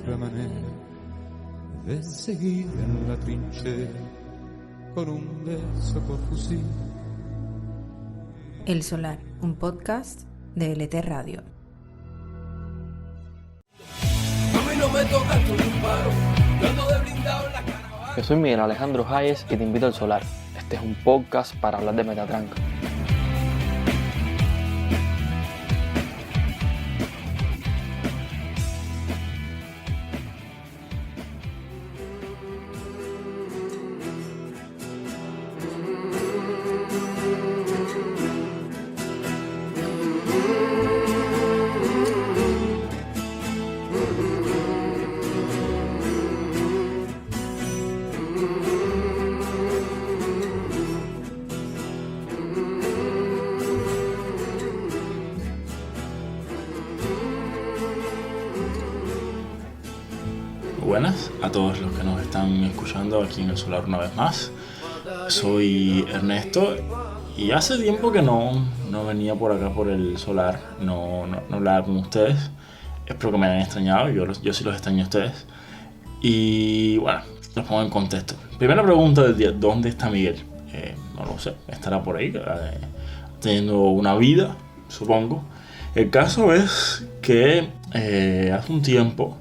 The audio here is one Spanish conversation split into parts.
otra manera de seguir en la trinchera con un beso por fusil. El Solar, un podcast de LT Radio. Yo soy Miguel Alejandro Hayes y te invito al Solar. Este es un podcast para hablar de Metatranca. Buenas a todos los que nos están escuchando aquí en el Solar una vez más. Soy Ernesto y hace tiempo que no venía por acá por el Solar, no hablaba con ustedes. Espero que me hayan extrañado, yo sí los extraño a ustedes. Y bueno, los pongo en contexto. Primera pregunta del día: ¿dónde está Miguel? No lo sé, estará por ahí teniendo una vida, supongo. El caso es que hace un tiempo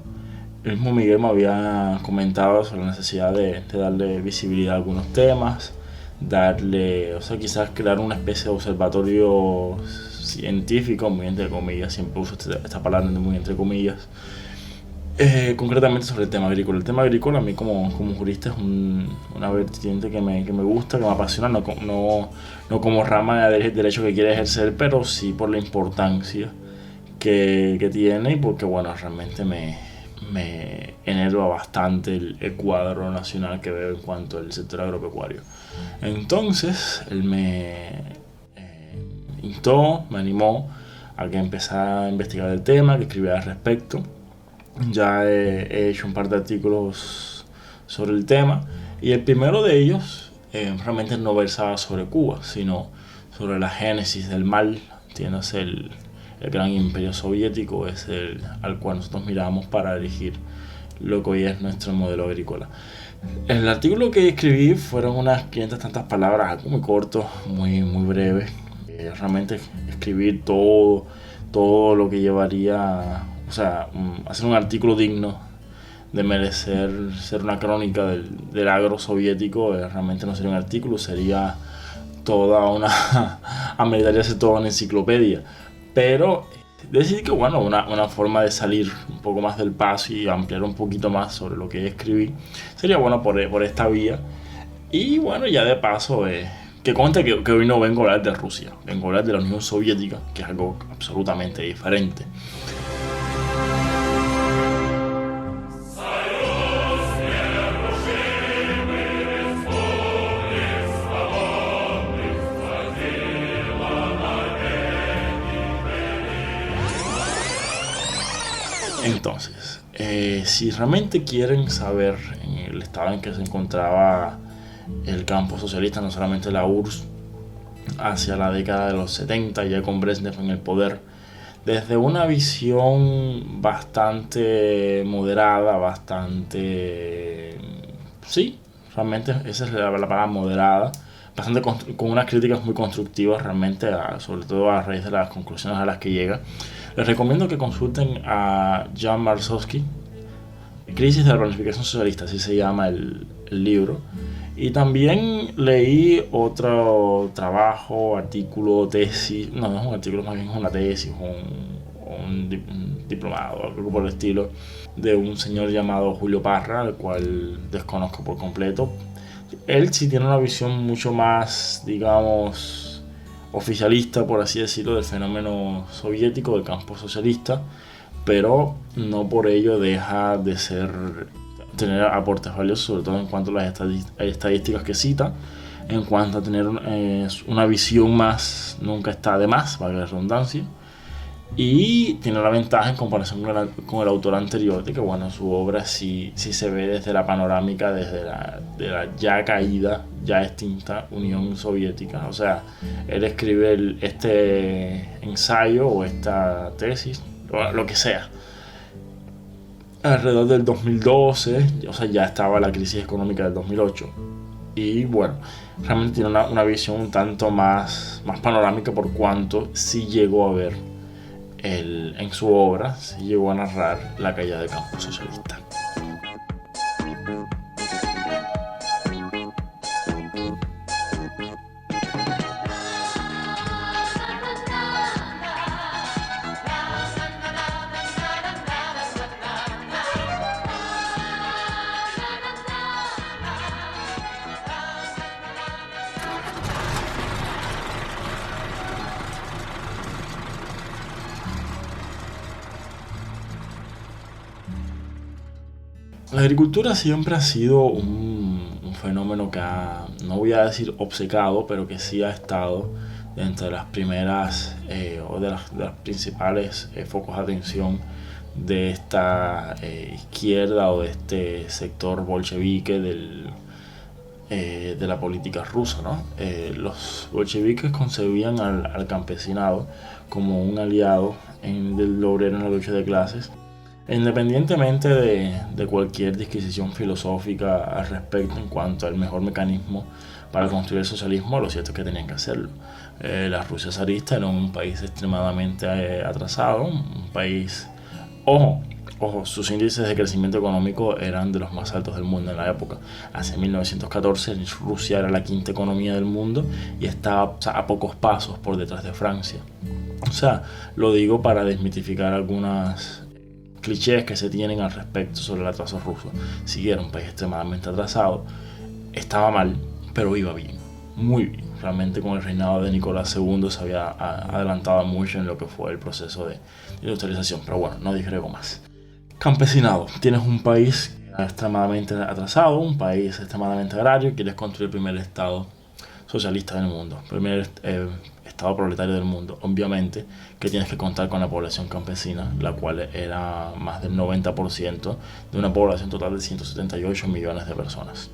el mismo Miguel me había comentado sobre la necesidad de darle visibilidad a algunos temas, quizás crear una especie de observatorio científico, muy entre comillas, siempre uso esta palabra muy entre comillas, concretamente sobre el tema agrícola. El tema agrícola a mí como jurista es una vertiente que me gusta, que me apasiona, no como rama de derecho que quiere ejercer, pero sí por la importancia que tiene y porque bueno, realmente me enerva bastante el cuadro nacional que veo en cuanto al sector agropecuario. Entonces él me animó a que empezara a investigar el tema, que escribiera al respecto. Ya he hecho un par de artículos sobre el tema y el primero de ellos realmente no versaba sobre Cuba, sino sobre la génesis del mal. Tienes el gran imperio soviético es al cual nosotros miramos para elegir lo que hoy es nuestro modelo agrícola. El artículo que escribí fueron unas 500 tantas palabras, algo muy corto, muy breve. Realmente escribir todo lo que llevaría, hacer un artículo digno de merecer ser una crónica del agro soviético, realmente no sería un artículo, sería ameritaría ser toda una enciclopedia. Pero decidí que bueno, una forma de salir un poco más del paso y ampliar un poquito más sobre lo que escribí sería bueno por esta vía. Y bueno, ya de paso, que conste que hoy no vengo a hablar de Rusia, vengo a hablar de la Unión Soviética, que es algo absolutamente diferente. Entonces, si realmente quieren saber en el estado en que se encontraba el campo socialista, no solamente la URSS, hacia la década de los 70, ya con Brezhnev en el poder, desde una visión bastante moderada, realmente esa es la palabra moderada, con unas críticas muy constructivas realmente, sobre todo a raíz de las conclusiones a las que llega. Les recomiendo que consulten a Jan Marszowski, Crisis de la Planificación Socialista, así se llama el libro. Y también leí otro trabajo, artículo, tesis, no es un artículo, más bien es una tesis, un diplomado, algo por el estilo, de un señor llamado Julio Parra, al cual desconozco por completo. Él sí tiene una visión mucho más, digamos, oficialista, por así decirlo, del fenómeno soviético, del campo socialista, pero no por ello deja de tener aportes valiosos, sobre todo en cuanto a las estadísticas que cita, en cuanto a tener una visión más, nunca está de más, valga la redundancia, y tiene la ventaja en comparación con el autor anterior de que bueno, su obra sí se ve desde la panorámica, desde de la ya caída, ya extinta Unión Soviética. O sea, él escribe este ensayo o esta tesis, o lo que sea, alrededor del 2012, o sea, ya estaba la crisis económica del 2008. Y bueno, realmente tiene una visión un tanto más panorámica por cuanto sí llegó a ver en su obra, sí llegó a narrar la caída del campo socialista. La agricultura siempre ha sido un fenómeno que no voy a decir obcecado, pero que sí ha estado entre las primeras o de las principales focos de atención de esta izquierda o de este sector bolchevique de la política rusa, ¿no? Los bolcheviques concebían al campesinado como un aliado del obrero en la lucha de clases. Independientemente de cualquier disquisición filosófica al respecto en cuanto al mejor mecanismo para construir el socialismo, lo cierto es que tenían que hacerlo. La Rusia zarista era un país extremadamente atrasado, un país, ojo, sus índices de crecimiento económico eran de los más altos del mundo en la época. Hacia 1914 Rusia era la quinta economía del mundo y estaba a pocos pasos por detrás de Francia. O sea, lo digo para desmitificar algunas clichés que se tienen al respecto sobre el atraso ruso. Si era un país extremadamente atrasado, estaba mal, pero iba bien, muy bien. Realmente con el reinado de Nicolás II se había adelantado mucho en lo que fue el proceso de industrialización, pero bueno, no digrego más. Campesinado, tienes un país extremadamente atrasado, un país extremadamente agrario, quieres construir el primer estado socialista del mundo, primer estado proletario del mundo. Obviamente que tienes que contar con la población campesina, la cual era más del 90% de una población total de 178 millones de personas.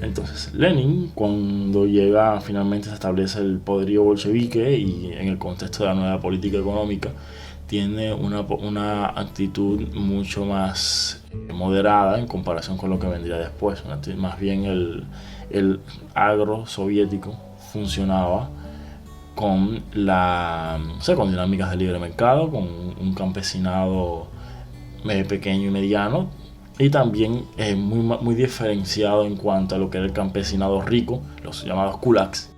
Entonces Lenin, cuando llega, finalmente se establece el poderío bolchevique y en el contexto de la nueva política económica, tiene una actitud mucho más moderada en comparación con lo que vendría después. Más bien el agro soviético funcionaba con dinámicas de libre mercado, con un campesinado pequeño y mediano, y también muy diferenciado en cuanto a lo que era el campesinado rico, los llamados kulaks,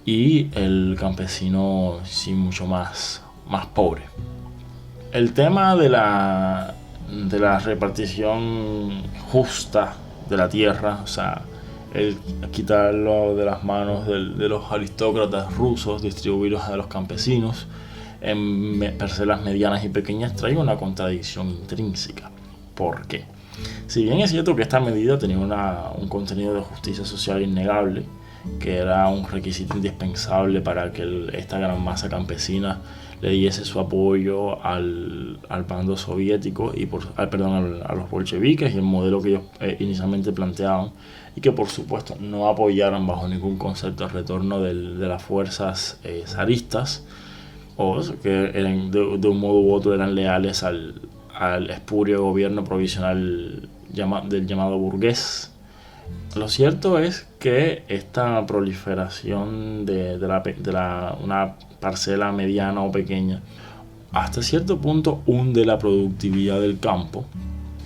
y el campesino sí mucho más pobre. El tema de la repartición justa de la tierra, o sea, el quitarlo de las manos de los aristócratas rusos, distribuirlos a los campesinos en parcelas medianas y pequeñas, trae una contradicción intrínseca. ¿Por qué? Si bien es cierto que esta medida tenía un contenido de justicia social innegable, que era un requisito indispensable para que esta gran masa campesina le diese su apoyo al bando soviético y a los bolcheviques y el modelo que ellos inicialmente planteaban, y que por supuesto no apoyaran bajo ningún concepto el retorno de las fuerzas zaristas, o que eran, de un modo u otro eran leales al espurio gobierno provisional del llamado burgués. Lo cierto es que esta proliferación de una parcela mediana o pequeña hasta cierto punto hunde la productividad del campo,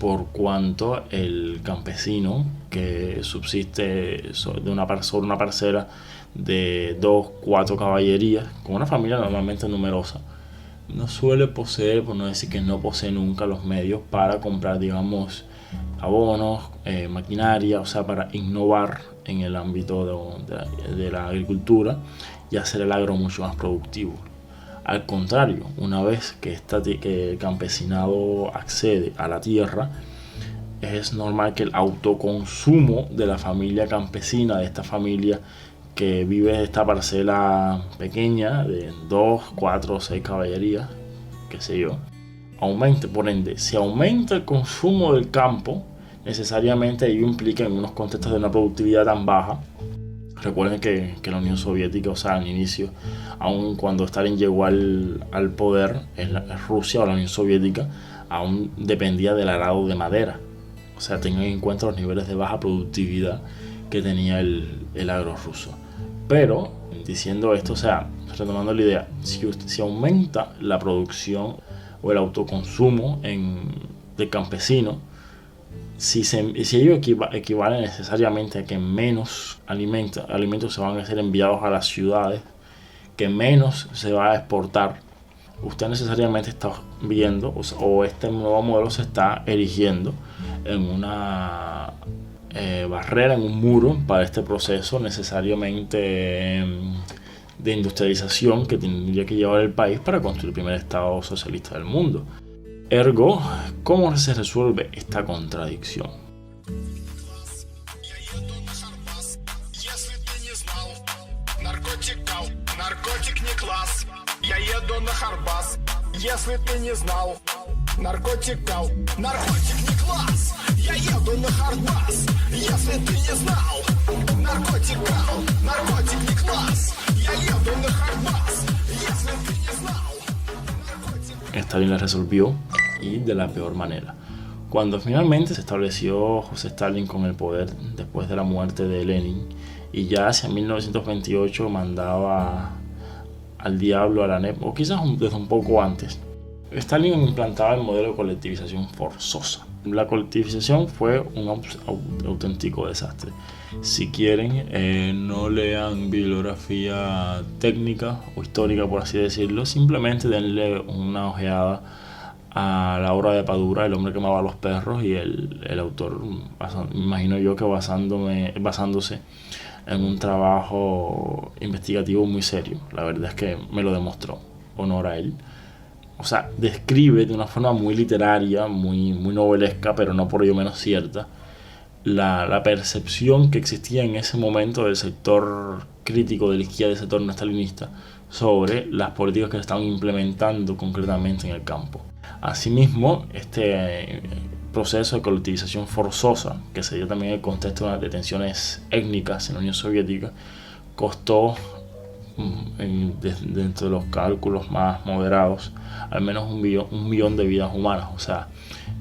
por cuanto el campesino que subsiste sobre una parcela de 2-4 caballerías, con una familia normalmente numerosa, no suele poseer, por no decir que no posee nunca, los medios para comprar, digamos, abonos, maquinaria, o sea, para innovar en el ámbito de la agricultura y hacer el agro mucho más productivo. Al contrario, una vez que el campesinado accede a la tierra, es normal que el autoconsumo de la familia campesina, de esta familia que vive en esta parcela pequeña de 2, 4 o 6 caballerías, qué sé yo, aumente. Por ende, si aumenta el consumo del campo, necesariamente ello implica, en unos contextos de una productividad tan baja, Recuerden que la Unión Soviética, o sea, al inicio, aun cuando Stalin llegó al poder, Rusia o la Unión Soviética aún dependía del arado de madera. O sea, tengan en cuenta los niveles de baja productividad que tenía el agro ruso. Pero, diciendo esto, o sea, retomando la idea, si aumenta la producción o el autoconsumo del campesino, si ello equivale necesariamente a que menos alimentos se van a ser enviados a las ciudades, que menos se va a exportar, usted necesariamente está viendo, o este nuevo modelo se está erigiendo en una barrera, en un muro para este proceso necesariamente de industrialización que tendría que llevar el país para construir el primer estado socialista del mundo. Ergo, ¿cómo se resuelve esta contradicción? Stalin la resolvió, y de la peor manera. Cuando finalmente se estableció José Stalin con el poder después de la muerte de Lenin, y ya hacia 1928 mandaba al diablo a la NEP, o quizás desde un poco antes, Stalin implantaba el modelo de colectivización forzosa. La colectivización fue un auténtico desastre. Si quieren, no lean bibliografía técnica o histórica, por así decirlo, simplemente denle una ojeada a la obra de Padura, El hombre que amaba a los perros, y el autor, imagino yo que basándose en un trabajo investigativo muy serio. La verdad es que me lo demostró, honor a él. O sea, describe de una forma muy literaria, muy novelesca, pero no por ello menos cierta, la percepción que existía en ese momento del sector crítico de la izquierda, del sector no estalinista, sobre las políticas que se estaban implementando concretamente en el campo. Asimismo, este proceso de colectivización forzosa, que se dio también en el contexto de las detenciones étnicas en la Unión Soviética, costó, dentro de los cálculos más moderados, al menos un millón de vidas humanas. O sea,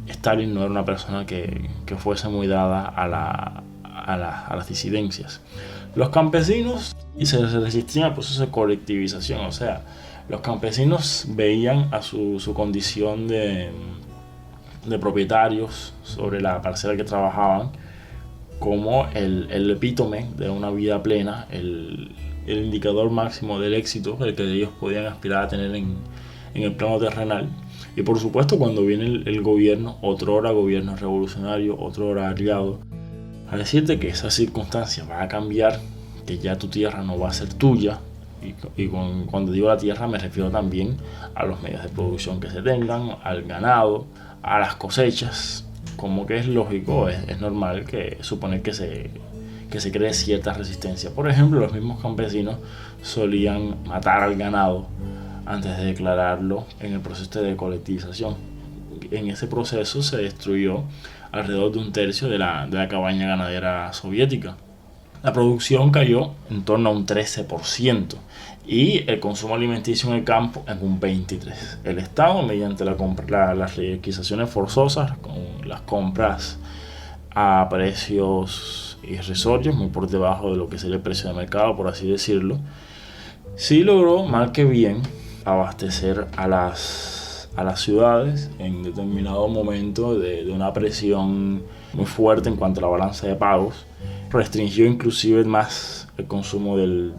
Stalin no era una persona que fuese muy dada a las disidencias. Los campesinos se resistían al proceso de colectivización. O sea, los campesinos veían a su condición de propietarios sobre la parcela que trabajaban como el epítome de una vida plena, el indicador máximo del éxito, el que ellos podían aspirar a tener en el plano terrenal. Y por supuesto, cuando viene el gobierno, otrora gobierno revolucionario, otrora aliado, a decirte que esas circunstancias van a cambiar, que ya tu tierra no va a ser tuya. Y cuando digo la tierra me refiero también a los medios de producción que se tengan, al ganado, a las cosechas. Como que es lógico, es normal que suponer que se cree cierta resistencia. Por ejemplo, los mismos campesinos solían matar al ganado antes de declararlo en el proceso de colectivización. En ese proceso se destruyó alrededor de 1/3 de la cabaña ganadera soviética. La producción cayó en torno a un 13% y el consumo alimenticio en el campo en un 23%. El Estado, mediante las requisiciones forzosas, con las compras a precios irrisorios, muy por debajo de lo que sería el precio de mercado, por así decirlo, sí logró, mal que bien, abastecer a las ciudades en determinado momento de una presión muy fuerte en cuanto a la balanza de pagos. Restringió inclusive más el consumo del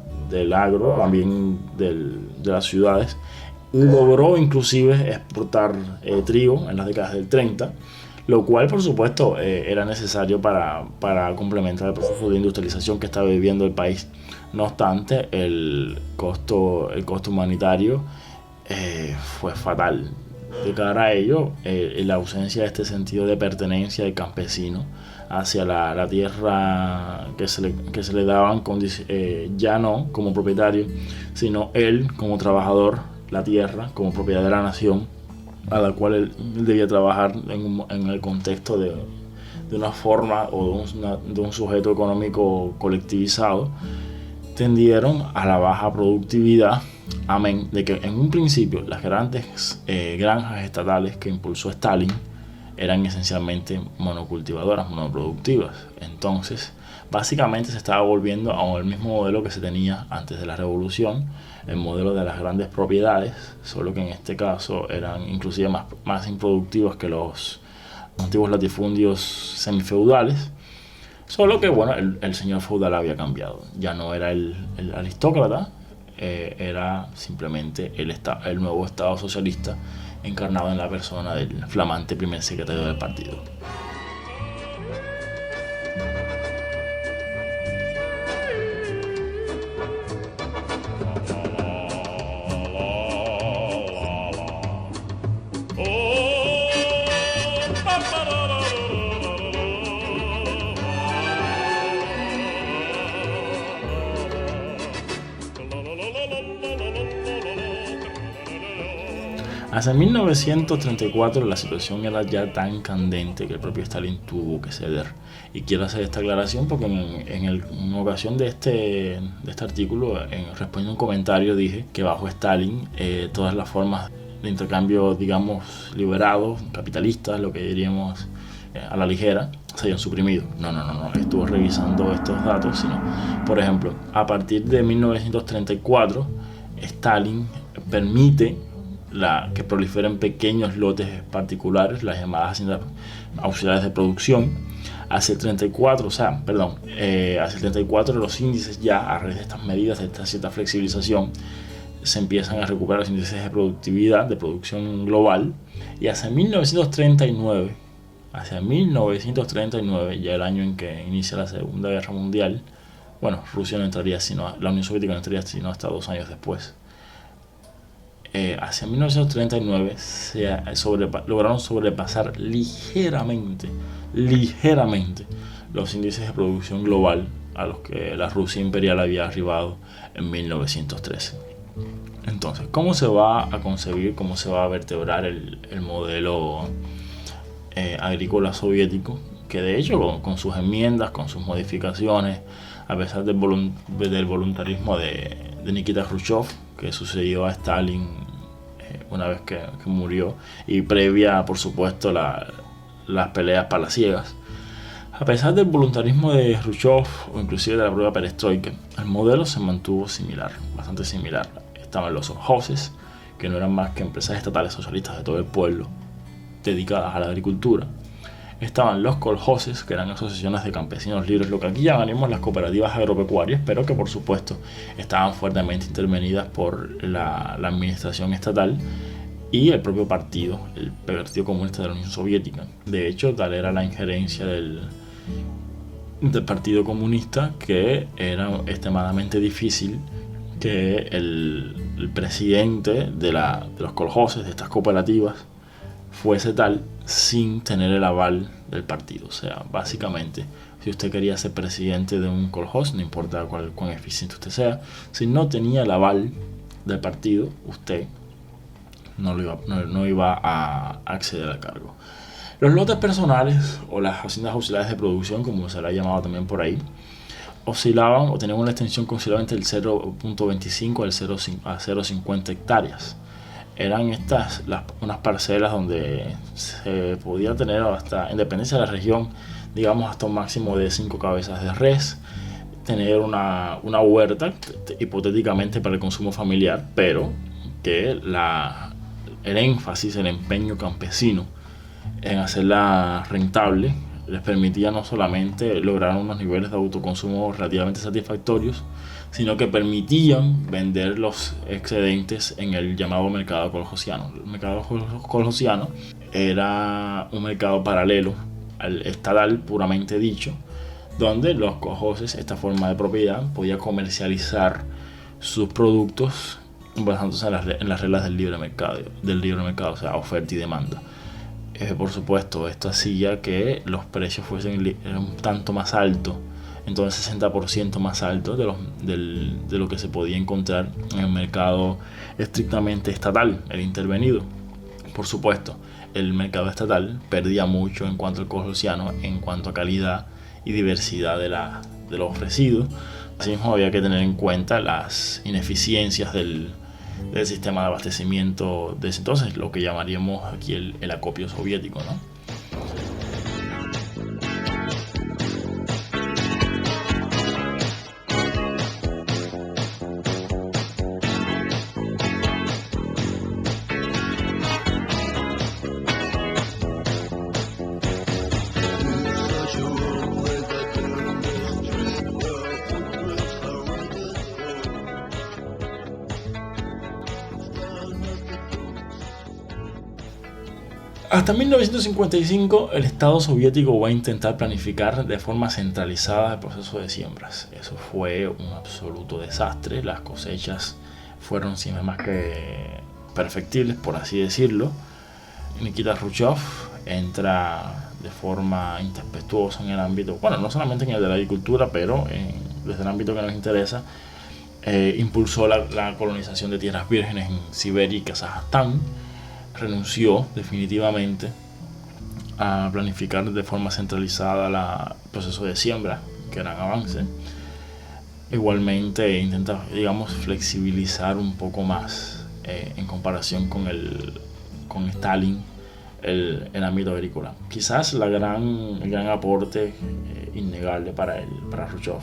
agro, también de las ciudades, y logró inclusive exportar trigo en las décadas del 30, lo cual por supuesto era necesario para complementar el proceso de industrialización que estaba viviendo el país. No obstante, el costo humanitario fue fatal. De cara a ello, la ausencia de este sentido de pertenencia del campesino hacia la tierra que se le daban, ya no como propietario, sino él como trabajador, la tierra como propiedad de la nación, a la cual él debía trabajar en el contexto de una forma o de un sujeto económico colectivizado. tendieron a la baja productividad, amén de que en un principio las grandes granjas estatales que impulsó Stalin eran esencialmente monocultivadoras, monoproductivas. Entonces, básicamente se estaba volviendo a el mismo modelo que se tenía antes de la revolución, el modelo de las grandes propiedades, solo que en este caso eran inclusive más improductivos que los antiguos latifundios semifeudales. Solo que bueno, el señor feudal había cambiado, ya no era el aristócrata, era simplemente el nuevo Estado socialista encarnado en la persona del flamante primer secretario del partido. Hacia 1934 la situación era ya tan candente que el propio Stalin tuvo que ceder. Y quiero hacer esta aclaración porque en ocasión de este artículo, respondiendo a un comentario, dije que bajo Stalin todas las formas de intercambio, digamos, liberados, capitalistas, lo que diríamos a la ligera, se habían suprimido. No. Estuve revisando estos datos, sino, por ejemplo, a partir de 1934, Stalin permite que proliferen pequeños lotes particulares, las llamadas haciendas auxiliares de producción. Hacia el 34, hacia el 34 los índices ya, a raíz de estas medidas, de esta cierta flexibilización, se empiezan a recuperar los índices de productividad, de producción global, y hacia 1939, ya el año en que inicia la Segunda Guerra Mundial, bueno, Rusia no entraría la Unión Soviética no entraría sino hasta 2 años después. Hacia 1939 lograron sobrepasar ligeramente los índices de producción global a los que la Rusia imperial había arribado en 1913. Entonces, ¿cómo se va a concebir, cómo se va a vertebrar el modelo agrícola soviético? Que de hecho con sus enmiendas, con sus modificaciones, a pesar del voluntarismo de Nikita Khrushchev, que sucedió a Stalin una vez que murió, y previa, por supuesto, las peleas palaciegas. A pesar del voluntarismo de Khrushchev o inclusive de la prueba perestroika, el modelo se mantuvo bastante similar. Estaban los sovjozes, que no eran más que empresas estatales socialistas de todo el pueblo dedicadas a la agricultura. Estaban los koljoses, que eran asociaciones de campesinos libres, lo que aquí llamaríamos las cooperativas agropecuarias, pero que por supuesto estaban fuertemente intervenidas por la administración estatal y el propio partido, el Partido Comunista de la Unión Soviética. De hecho, tal era la injerencia del Partido Comunista que era extremadamente difícil que el presidente de los koljoses, de estas cooperativas, fuese tal sin tener el aval del partido. O sea, básicamente, si usted quería ser presidente de un koljós, no importa cuán eficiente usted sea, si no tenía el aval del partido, usted no iba a acceder al cargo. Los lotes personales o las haciendas auxiliares de producción, como se le ha llamado también por ahí, oscilaban o tenían una extensión que oscilaba entre el 0.25 a 0.50 hectáreas. Eran unas parcelas donde se podía tener, hasta en dependencia de la región, digamos hasta un máximo de 5 cabezas de res, tener una huerta hipotéticamente para el consumo familiar, pero que el énfasis, el empeño campesino en hacerla rentable les permitía no solamente lograr unos niveles de autoconsumo relativamente satisfactorios, sino que permitían vender los excedentes en el llamado mercado koljosiano. El mercado koljosiano era un mercado paralelo al estatal puramente dicho, donde los koljoses, esta forma de propiedad, podía comercializar sus productos basándose en las reglas del libre mercado, o sea, oferta y demanda. Por supuesto, esto hacía que los precios fuesen un tanto más altos, entonces 60% más alto de lo que se podía encontrar en el mercado estrictamente estatal, el intervenido. Por supuesto, el mercado estatal perdía mucho en cuanto al koljosiano, en cuanto a calidad y diversidad de lo ofrecido, Asimismo, había que tener en cuenta las ineficiencias del sistema de abastecimiento de ese entonces, lo que llamaríamos aquí el acopio soviético, ¿no? Hasta 1955 el Estado soviético va a intentar planificar de forma centralizada el proceso de siembras. Eso fue un absoluto desastre. Las cosechas fueron sin más que perfectibles, por así decirlo. Nikita Khrushchev entra de forma intempestuosa en el ámbito, bueno, no solamente en el de la agricultura, pero desde el ámbito que nos interesa, impulsó la colonización de tierras vírgenes en Siberia y Kazajstán. Renunció definitivamente a planificar de forma centralizada el proceso de siembra, que gran avance. Igualmente intenta, digamos, flexibilizar un poco más en comparación con Stalin el ámbito agrícola. Quizás el gran aporte innegable para Khrushchev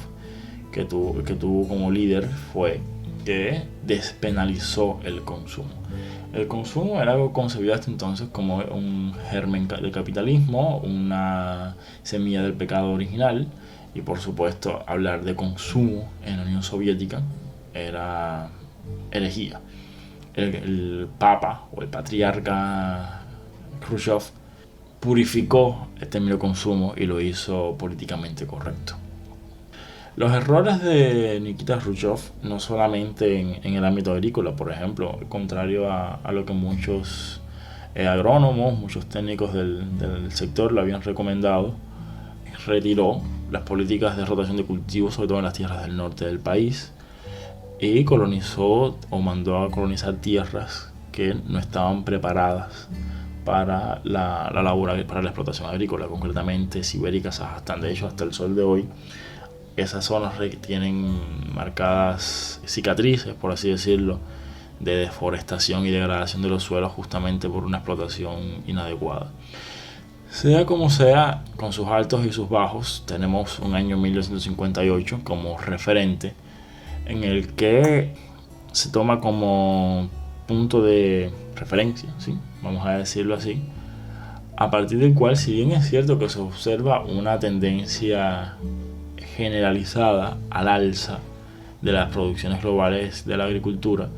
que tuvo como líder fue que despenalizó el consumo. El consumo era algo concebido hasta entonces como un germen del capitalismo, una semilla del pecado original, y por supuesto hablar de consumo en la Unión Soviética era herejía. El Papa o el patriarca Khrushchev purificó el término consumo y lo hizo políticamente correcto. Los errores de Nikita Khrushchev no solamente en el ámbito agrícola, por ejemplo, contrario a lo que muchos agrónomos, muchos técnicos del sector le habían recomendado, retiró las políticas de rotación de cultivos, sobre todo en las tierras del norte del país, y colonizó o mandó a colonizar tierras que no estaban preparadas para la labor, para la explotación agrícola, concretamente Siberia y Kazajstán. De hecho, hasta el sol de hoy, esas zonas tienen marcadas cicatrices, por así decirlo, de deforestación y degradación de los suelos justamente por una explotación inadecuada. Sea como sea, con sus altos y sus bajos, tenemos un año 1958 como referente en el que se toma como punto de referencia, ¿sí? Vamos a decirlo así, a partir del cual, si bien es cierto que se observa una tendencia generalizada al alza de las producciones globales de la agricultura,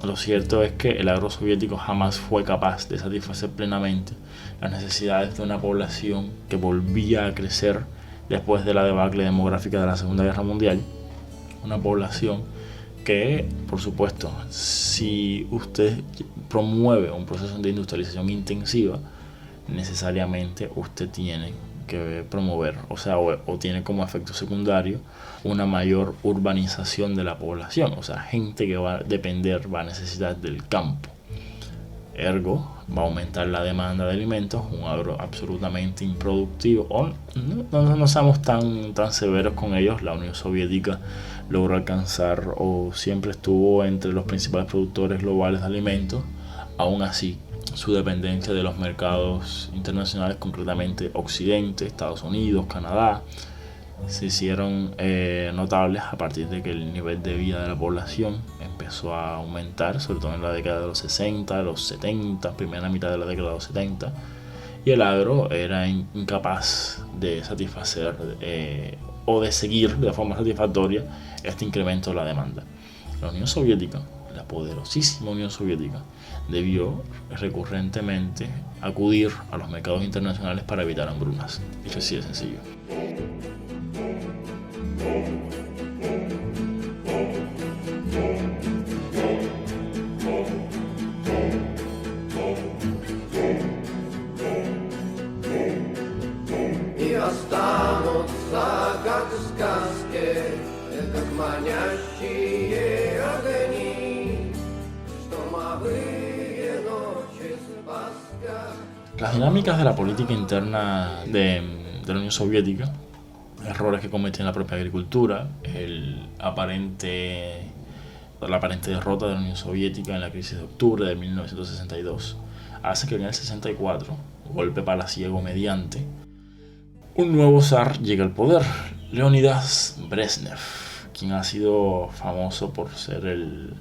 lo cierto es que el agro soviético jamás fue capaz de satisfacer plenamente las necesidades de una población que volvía a crecer después de la debacle demográfica de la Segunda Guerra Mundial. Una población que, por supuesto, si usted promueve un proceso de industrialización intensiva, necesariamente usted tiene que promover, o tiene como efecto secundario una mayor urbanización de la población, o sea, gente que va a necesitar del campo. Ergo, va a aumentar la demanda de alimentos, un agro absolutamente improductivo. No seamos tan severos con ellos. La Unión Soviética logró alcanzar o siempre estuvo entre los principales productores globales de alimentos. Aún así, su dependencia de los mercados internacionales, concretamente Occidente, Estados Unidos, Canadá, se hicieron notables a partir de que el nivel de vida de la población empezó a aumentar, sobre todo en la década de los 60, los 70, primera mitad de la década de los 70, y el agro era incapaz de satisfacer o de seguir de forma satisfactoria este incremento de la demanda. La Unión Soviética, la poderosísima Unión Soviética, debió recurrentemente acudir a los mercados internacionales para evitar hambrunas. Eso así de sencillo. Las dinámicas de la política interna de la Unión Soviética errores que cometió en la propia agricultura, la aparente derrota de la Unión Soviética en la crisis de octubre de 1962, hace que en el 64, golpe palaciego mediante, un nuevo zar llegue al poder, Leonidas Brezhnev, quien ha sido famoso por ser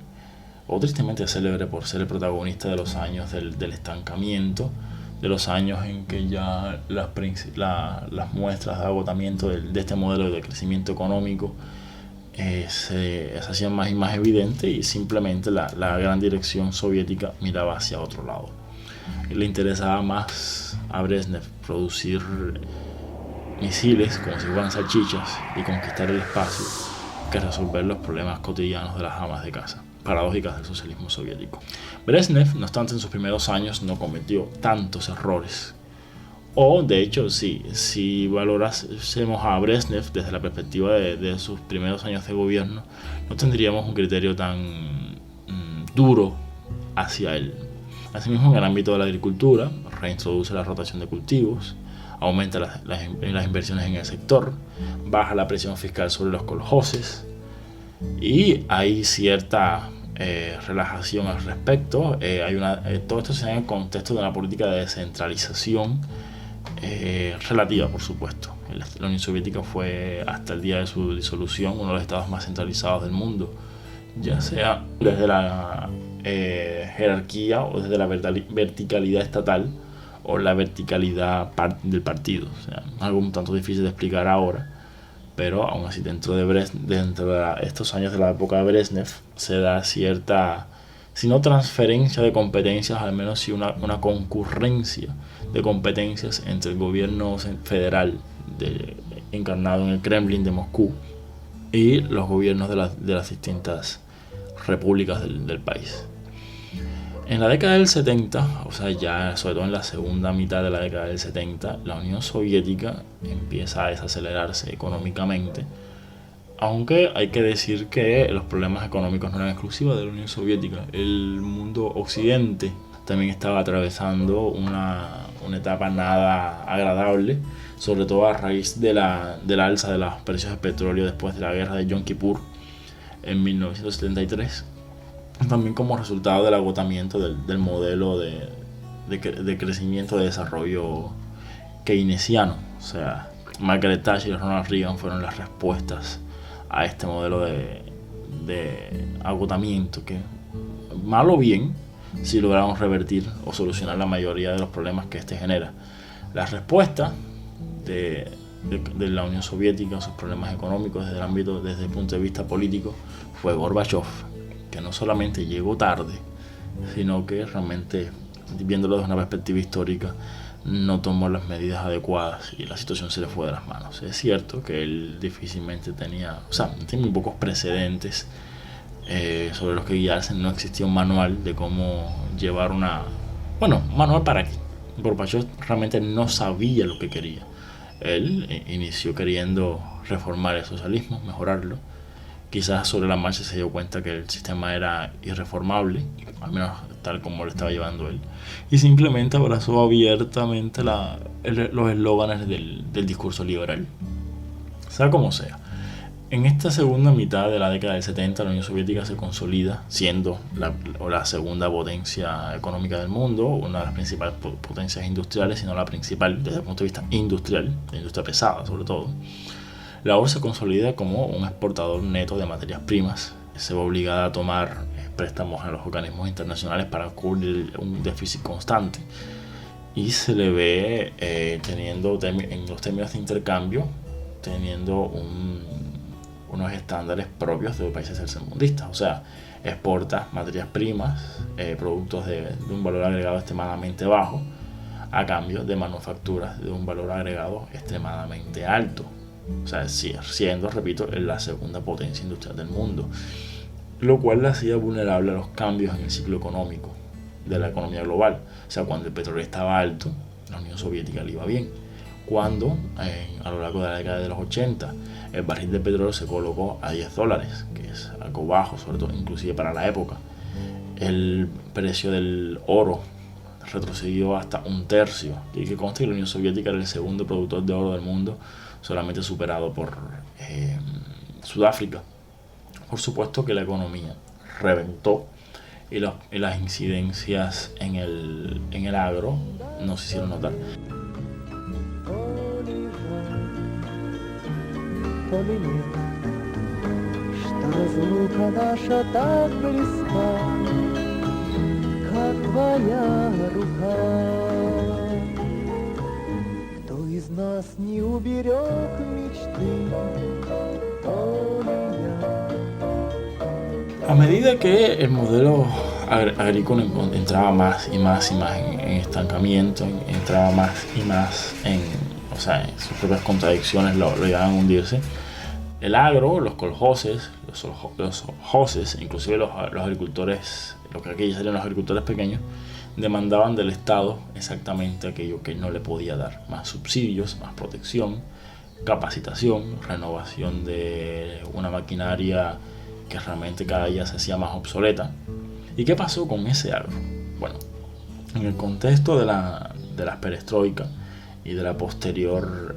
o tristemente célebre por ser el protagonista de los años del estancamiento, de los años en que ya las muestras de agotamiento de este modelo de crecimiento económico se hacían más y más evidentes, y simplemente la gran dirección soviética miraba hacia otro lado. Le interesaba más a Brezhnev producir misiles como si fueran salchichas y conquistar el espacio que resolver los problemas cotidianos de las amas de casa, paradójicas del socialismo soviético. Brezhnev, no obstante, en sus primeros años no cometió tantos errores. O, de hecho, si valorásemos a Brezhnev desde la perspectiva de sus primeros años de gobierno, no tendríamos un criterio tan duro hacia él. Asimismo, en el ámbito de la agricultura, reintroduce la rotación de cultivos, aumenta las inversiones en el sector, baja la presión fiscal sobre los colhoses, y hay cierta relajación al respecto. Todo esto se da en el contexto de una política de descentralización relativa, por supuesto. La Unión Soviética fue, hasta el día de su disolución, uno de los estados más centralizados del mundo, ya sea desde la jerarquía o desde la verticalidad estatal o la verticalidad del partido. O sea, algo un tanto difícil de explicar ahora, pero aún así dentro de estos años de la época de Brezhnev se da cierta, si no transferencia de competencias, al menos sí una concurrencia de competencias entre el gobierno federal encarnado en el Kremlin de Moscú y los gobiernos de las distintas repúblicas del país. En la década del 70, o sea, ya sobre todo en la segunda mitad de la década del 70, la Unión Soviética empieza a desacelerarse económicamente, aunque hay que decir que los problemas económicos no eran exclusivos de la Unión Soviética. El mundo occidente también estaba atravesando una etapa nada agradable, sobre todo a raíz del alza de los precios del petróleo después de la guerra de Yom Kippur en 1973. También como resultado del agotamiento del modelo de crecimiento de desarrollo keynesiano. O sea, Margaret Thatcher y Ronald Reagan fueron las respuestas a este modelo de agotamiento que, mal o bien, si logramos revertir o solucionar la mayoría de los problemas que este genera. La respuesta de la Unión Soviética a sus problemas económicos desde el punto de vista político fue Gorbachev, que no solamente llegó tarde, sino que realmente, viéndolo desde una perspectiva histórica, no tomó las medidas adecuadas y la situación se le fue de las manos. Es cierto que él difícilmente tiene muy pocos precedentes sobre los que guiarse. No existía un manual de cómo llevar manual para qué. Gorbachev realmente no sabía lo que quería. Él inició queriendo reformar el socialismo, mejorarlo. Quizás sobre la marcha se dio cuenta que el sistema era irreformable, al menos tal como lo estaba llevando él, y simplemente abrazó abiertamente los eslóganes del discurso liberal. Sea como sea, en esta segunda mitad de la década del 70 la Unión Soviética se consolida siendo la segunda potencia económica del mundo, una de las principales potencias industriales, sino la principal desde el punto de vista industrial, de industria pesada sobre todo. La URSS se consolida como un exportador neto de materias primas. Se ve obligada a tomar préstamos a los organismos internacionales para cubrir un déficit constante. Y se le ve teniendo, en los términos de intercambio, teniendo unos estándares propios de los países tercermundistas. O sea, exporta materias primas, productos de un valor agregado extremadamente bajo, a cambio de manufacturas de un valor agregado extremadamente alto. O sea, siendo, repito, la segunda potencia industrial del mundo, lo cual la hacía vulnerable a los cambios en el ciclo económico de la economía global. O sea, cuando el petróleo estaba alto, la Unión Soviética le iba bien. Cuando a lo largo de la década de los 80 el barril de petróleo se colocó a $10, que es algo bajo, sobre todo inclusive para la época, el precio del oro retrocedió hasta un tercio. Y que consta que la Unión Soviética era el segundo productor de oro del mundo, solamente superado por Sudáfrica. Por supuesto que la economía reventó y las incidencias en el agro no se hicieron notar. A medida que el modelo agrícola entraba más y más en estancamiento, entraba más y más en sus propias contradicciones lo llevaban a hundirse, el agro, los colhoses, los hoses, inclusive los agricultores, lo que aquí serían los agricultores pequeños, demandaban del Estado exactamente aquello que no le podía dar: más subsidios, más protección, capacitación, renovación de una maquinaria que realmente cada día se hacía más obsoleta. ¿Y qué pasó con ese agro? Bueno, en el contexto de las perestroika y de la posterior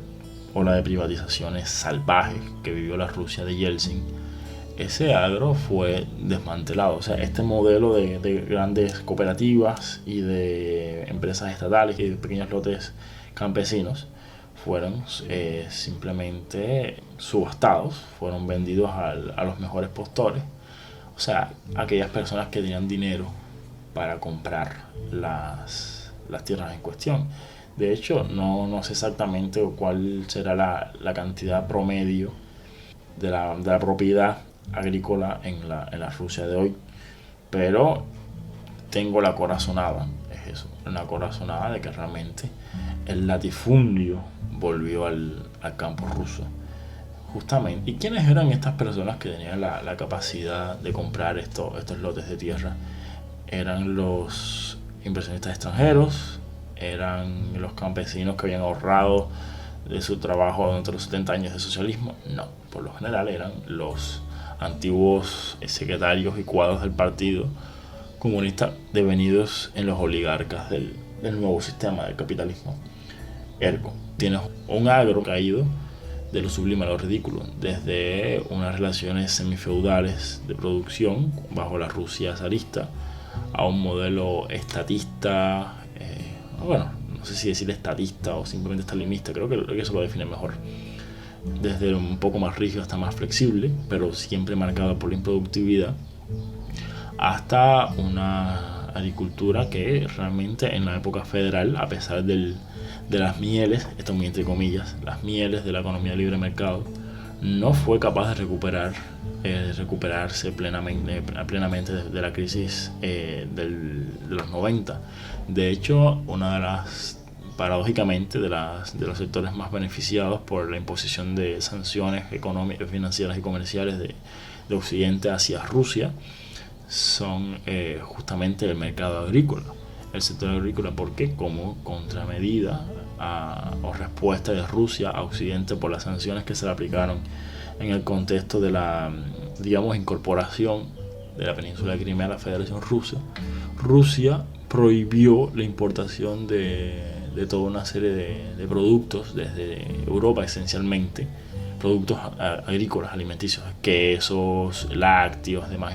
ola de privatizaciones salvajes que vivió la Rusia de Yeltsin, ese agro fue desmantelado. O sea, este modelo de grandes cooperativas y de empresas estatales y de pequeños lotes campesinos fueron simplemente subastados, fueron vendidos a los mejores postores, o sea, aquellas personas que tenían dinero para comprar las tierras en cuestión. De hecho, no sé exactamente cuál será la cantidad promedio de la propiedad agrícola en la Rusia de hoy, pero tengo la corazonada, es eso, una corazonada de que realmente el latifundio volvió al campo ruso, justamente. ¿Y quiénes eran estas personas que tenían la capacidad de comprar estos lotes de tierra? Eran los inversionistas extranjeros, eran los campesinos que habían ahorrado de su trabajo durante los 70 años de socialismo. No, por lo general eran los antiguos secretarios y cuadros del partido comunista devenidos en los oligarcas del nuevo sistema del capitalismo. Ergo, tienes un agro caído de lo sublime a lo ridículo, desde unas relaciones semifeudales de producción bajo la Rusia zarista a un modelo estatista, no sé si decir estatista o simplemente stalinista, creo que eso lo define mejor, desde un poco más rígido hasta más flexible, pero siempre marcado por la improductividad, hasta una agricultura que realmente en la época federal, a pesar de las mieles, esto muy entre comillas, las mieles de la economía de libre mercado, no fue capaz de recuperarse plenamente de la crisis de los 90. De hecho, paradójicamente, de los sectores más beneficiados por la imposición de sanciones económicas, financieras y comerciales de Occidente hacia Rusia son justamente el mercado agrícola, el sector agrícola, porque como contramedida o respuesta de Rusia a Occidente por las sanciones que se le aplicaron en el contexto de la, incorporación de la península de Crimea a la Federación Rusa, Rusia prohibió la importación de toda una serie de productos desde Europa, esencialmente productos agrícolas, alimenticios, quesos, lácteos, demás,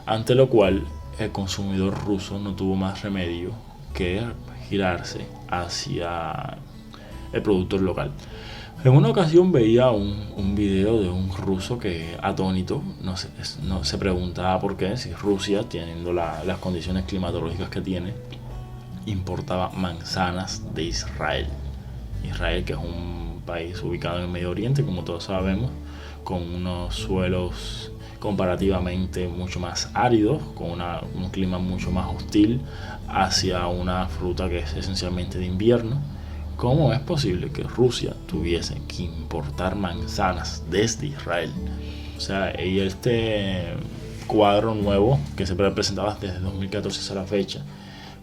ante lo cual el consumidor ruso no tuvo más remedio que girarse hacia el productor local. En una ocasión veía un video de un ruso que, atónito, no se preguntaba por qué, si Rusia, teniendo las condiciones climatológicas que tiene, importaba manzanas de Israel. Israel, que es un país ubicado en el Medio Oriente, como todos sabemos, con unos suelos comparativamente mucho más áridos, con un clima mucho más hostil hacia una fruta que es esencialmente de invierno. ¿Cómo es posible que Rusia tuviese que importar manzanas desde Israel? O sea, y este cuadro nuevo que se presentaba desde 2014 a la fecha,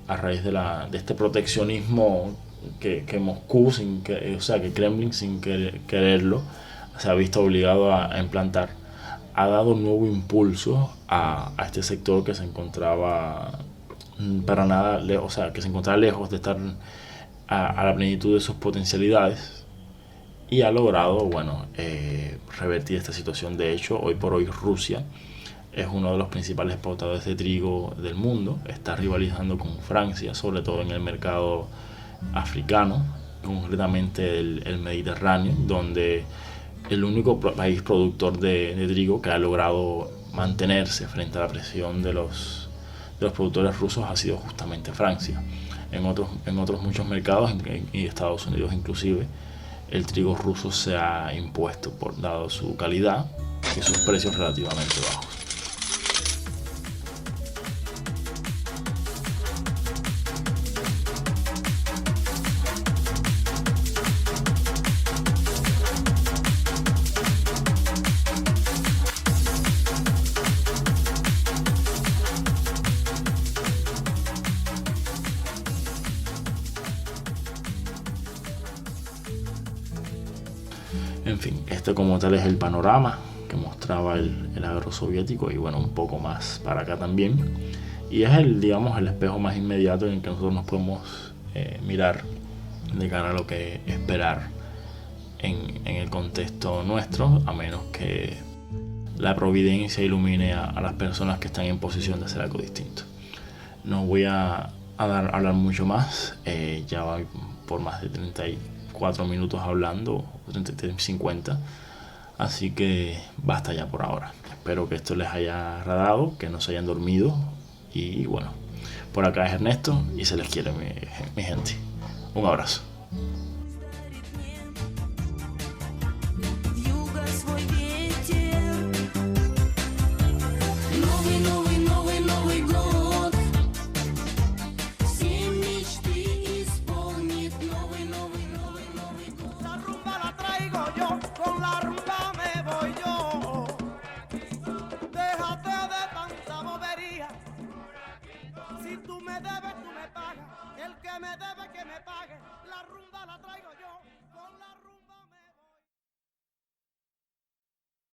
a raíz de este proteccionismo que Moscú, que Kremlin sin quererlo, se ha visto obligado a implantar, ha dado un nuevo impulso a este sector que se encontraba para nada, o sea, que se encontraba lejos de estar a la plenitud de sus potencialidades, y ha logrado, bueno, revertir esta situación. De hecho, hoy por hoy Rusia es uno de los principales exportadores de trigo del mundo, está rivalizando con Francia, sobre todo en el mercado africano, concretamente el Mediterráneo, donde el único país productor de trigo que ha logrado mantenerse frente a la presión de los productores rusos ha sido justamente Francia. En otros muchos mercados, y Estados Unidos inclusive, el trigo ruso se ha impuesto dado su calidad y sus precios relativamente bajos. En fin, este como tal es el panorama que mostraba el agro soviético, y bueno, un poco más para acá también. Y es digamos, el espejo más inmediato en el que nosotros nos podemos mirar de cara a lo que esperar en el contexto nuestro, a menos que la providencia ilumine a las personas que están en posición de hacer algo distinto. No voy a hablar mucho más, ya voy por más de 34 minutos hablando, 50, así que basta ya por ahora. Espero que esto les haya agradado, que no se hayan dormido, y bueno, por acá es Ernesto y se les quiere, mi gente. Un abrazo. Si tú me debes, tú me pagas. El que me debe, que me pague. La rumba la traigo yo.